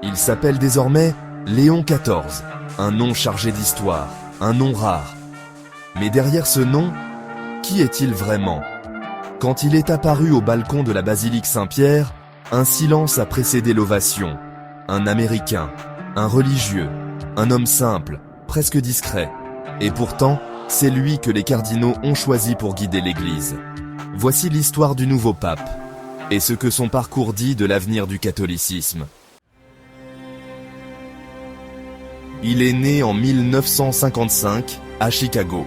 Il s'appelle désormais Léon XIV, un nom chargé d'histoire, un nom rare. Mais derrière ce nom, qui est-il vraiment? Quand il est apparu au balcon de la basilique Saint-Pierre, un silence a précédé l'ovation. Un Américain, un religieux, un homme simple, presque discret. Et pourtant, c'est lui que les cardinaux ont choisi pour guider l'Église. Voici l'histoire du nouveau pape, et ce que son parcours dit de l'avenir du catholicisme. Il est né en 1955, à Chicago.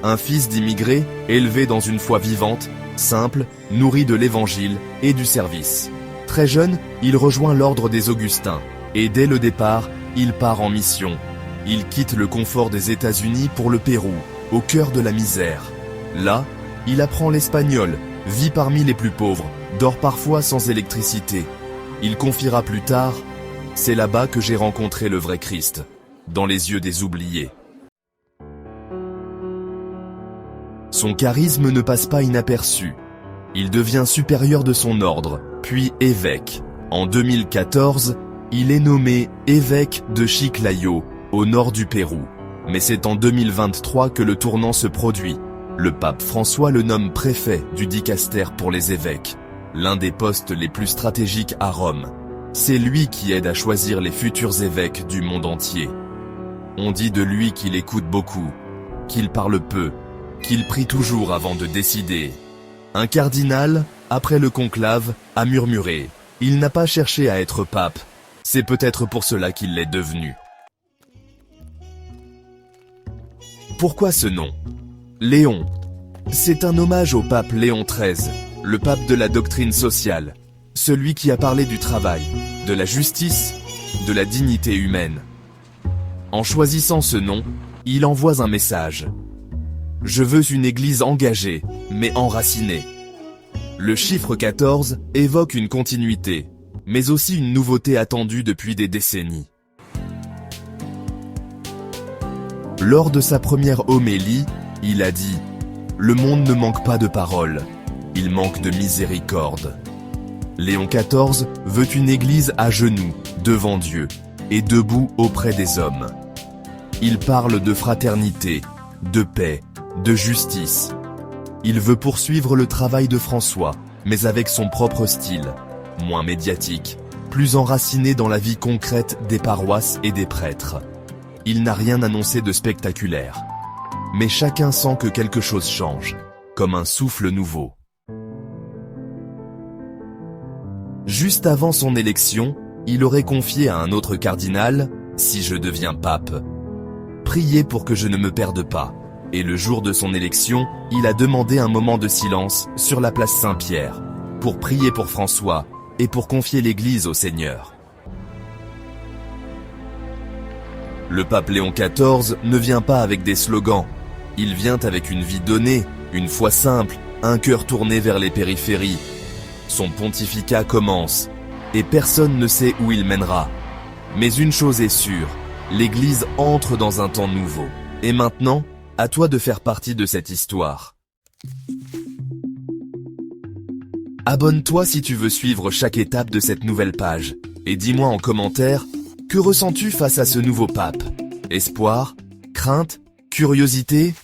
Un fils d'immigrés, élevé dans une foi vivante, simple, nourri de l'Évangile et du service. Très jeune, il rejoint l'ordre des Augustins, et dès le départ, il part en mission. Il quitte le confort des États-Unis pour le Pérou, au cœur de la misère. Là, il apprend l'espagnol, vit parmi les plus pauvres, dort parfois sans électricité. Il confiera plus tard, « C'est là-bas que j'ai rencontré le vrai Christ, dans les yeux des oubliés. » Son charisme ne passe pas inaperçu. Il devient supérieur de son ordre, puis évêque. En 2014, il est nommé évêque de Chiclayo, au nord du Pérou. Mais c'est en 2023 que le tournant se produit. Le pape François le nomme préfet du dicaster pour les évêques, l'un des postes les plus stratégiques à Rome. C'est lui qui aide à choisir les futurs évêques du monde entier. On dit de lui qu'il écoute beaucoup, qu'il parle peu, qu'il prie toujours avant de décider. Un cardinal, après le conclave, a murmuré « Il n'a pas cherché à être pape, c'est peut-être pour cela qu'il l'est devenu. » Pourquoi ce nom? Léon. C'est un hommage au pape Léon XIII, le pape de la doctrine sociale, celui qui a parlé du travail, de la justice, de la dignité humaine. En choisissant ce nom, il envoie un message. Je veux une église engagée, mais enracinée. Le chiffre 14 évoque une continuité, mais aussi une nouveauté attendue depuis des décennies. Lors de sa première homélie, il a dit « Le monde ne manque pas de paroles, il manque de miséricorde. » Léon XIV veut une église à genoux, devant Dieu, et debout auprès des hommes. Il parle de fraternité, de paix, de justice. Il veut poursuivre le travail de François, mais avec son propre style, moins médiatique, plus enraciné dans la vie concrète des paroisses et des prêtres. Il n'a rien annoncé de spectaculaire. Mais chacun sent que quelque chose change, comme un souffle nouveau. Juste avant son élection, il aurait confié à un autre cardinal, « Si je deviens pape, priez pour que je ne me perde pas. » Et le jour de son élection, il a demandé un moment de silence sur la place Saint-Pierre, pour prier pour François et pour confier l'Église au Seigneur. Le pape Léon XIV ne vient pas avec des slogans. Il vient avec une vie donnée, une foi simple, un cœur tourné vers les périphéries. Son pontificat commence, et personne ne sait où il mènera. Mais une chose est sûre, l'Église entre dans un temps nouveau. Et maintenant, à toi de faire partie de cette histoire. Abonne-toi si tu veux suivre chaque étape de cette nouvelle page. Et dis-moi en commentaire, que ressens-tu face à ce nouveau pape? Espoir? Crainte? Curiosité?